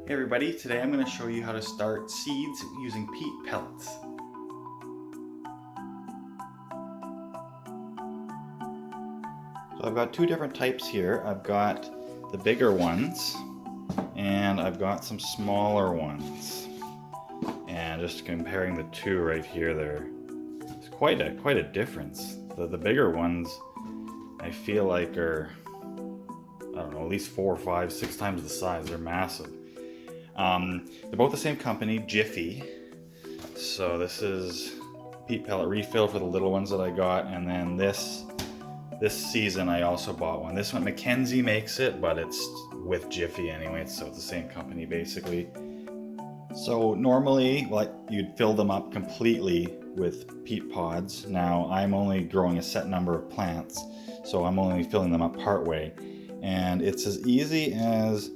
Hey everybody, today I'm going to show you how to start seeds using peat pellets. So I've got two different types here. I've got the bigger ones and I've got some smaller ones. And just comparing the two right here, there's quite a difference. The bigger ones I feel like are, I don't know, at least 4, 5, 6 times the size. They're massive. They're both the same company, Jiffy. So this is peat pellet refill for the little ones that I got, and then this season I also bought one. This one Mackenzie makes it, but it's with Jiffy anyway, so it's the same company basically. So normally, you'd fill them up completely with peat pods. Now I'm only growing a set number of plants, so I'm only filling them up part way, and it's as easy as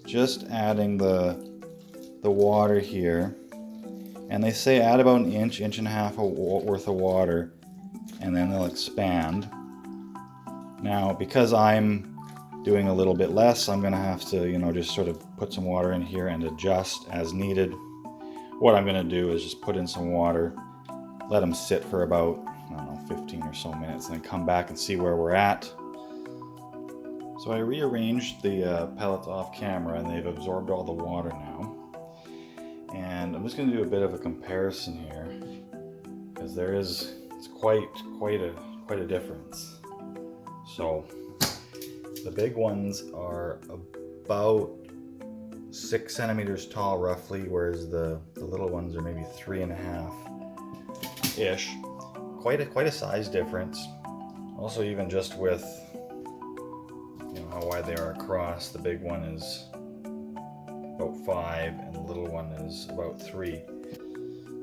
just adding the water here, and they say add about an inch and a half worth of water, and then they'll expand. Now because I'm doing a little bit less, I'm gonna have to just sort of put some water in here and adjust as needed. What I'm gonna do is just put in some water, let them sit for about, I don't know, 15 or so minutes, and then come back and see where we're at. So I rearranged the pellets off camera, and they've absorbed all the water now. And I'm just going to do a bit of a comparison here, because it's quite a difference. So the big ones are about 6 centimeters tall roughly, whereas the little ones are maybe 3.5 ish. Quite a size difference. Also, even just with how wide they are across, the big one is about 5 and the little one is about 3.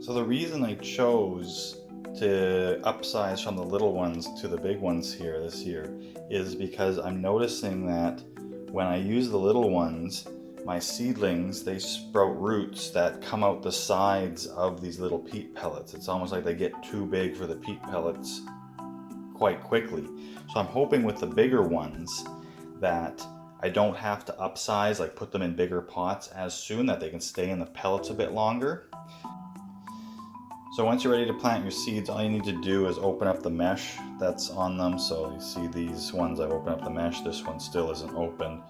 So the reason I chose to upsize from the little ones to the big ones here this year is because I'm noticing that when I use the little ones, my seedlings, they sprout roots that come out the sides of these little peat pellets. It's almost like they get too big for the peat pellets quite quickly. So I'm hoping with the bigger ones that I don't have to upsize, like put them in bigger pots as soon, that they can stay in the pellets a bit longer. So once you're ready to plant your seeds, all you need to do is open up the mesh that's on them. So you see these ones, I've opened up the mesh. This one still isn't open.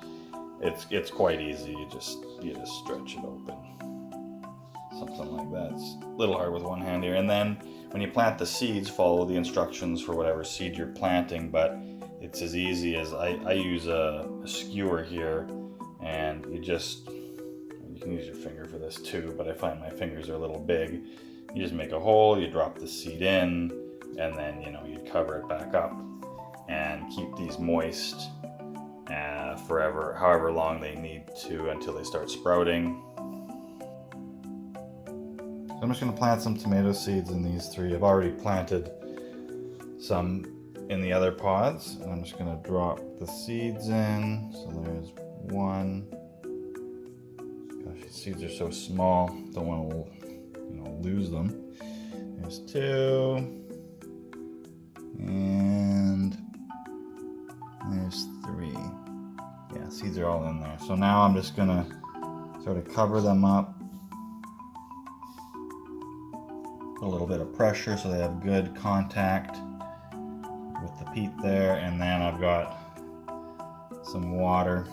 It's quite easy. You just stretch it open. Something like that. It's a little hard with one hand here. And then when you plant the seeds, follow the instructions for whatever seed you're planting, but it's as easy as I use a skewer here, and you can use your finger for this too, but I find my fingers are a little big. You just make a hole, you drop the seed in, and then you cover it back up and keep these moist forever, however long they need to, until they start sprouting. So I'm just going to plant some tomato seeds in these 3. I've already planted some in the other pods, and I'm just going to drop the seeds in. So there's 1. Gosh, these seeds are so small, don't want to lose them. There's 2, and there's 3. Yeah, seeds are all in there. So now I'm just going to sort of cover them up, put a little bit of pressure so they have good contact with the peat there, and then I've got some water.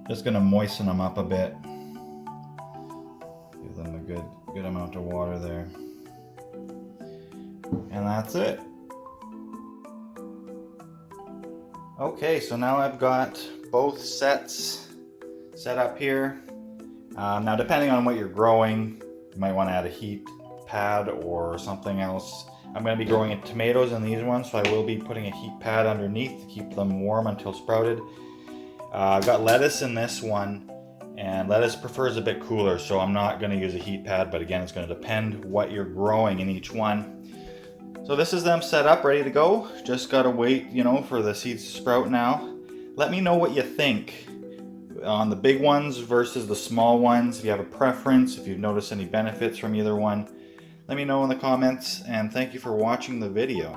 Just going to moisten them up a bit. Give them a good amount of water there. And that's it. Okay, so now I've got both sets set up here. Now depending on what you're growing, you might want to add a heat pad or something else. I'm going to be growing tomatoes in these ones, so I will be putting a heat pad underneath to keep them warm until sprouted. I've got lettuce in this one, and lettuce prefers a bit cooler, so I'm not going to use a heat pad, but again, it's going to depend what you're growing in each one. So this is them set up, ready to go. Just got to wait, for the seeds to sprout now. Let me know what you think on the big ones versus the small ones. If you have a preference, if you've noticed any benefits from either one, let me know in the comments, and thank you for watching the video.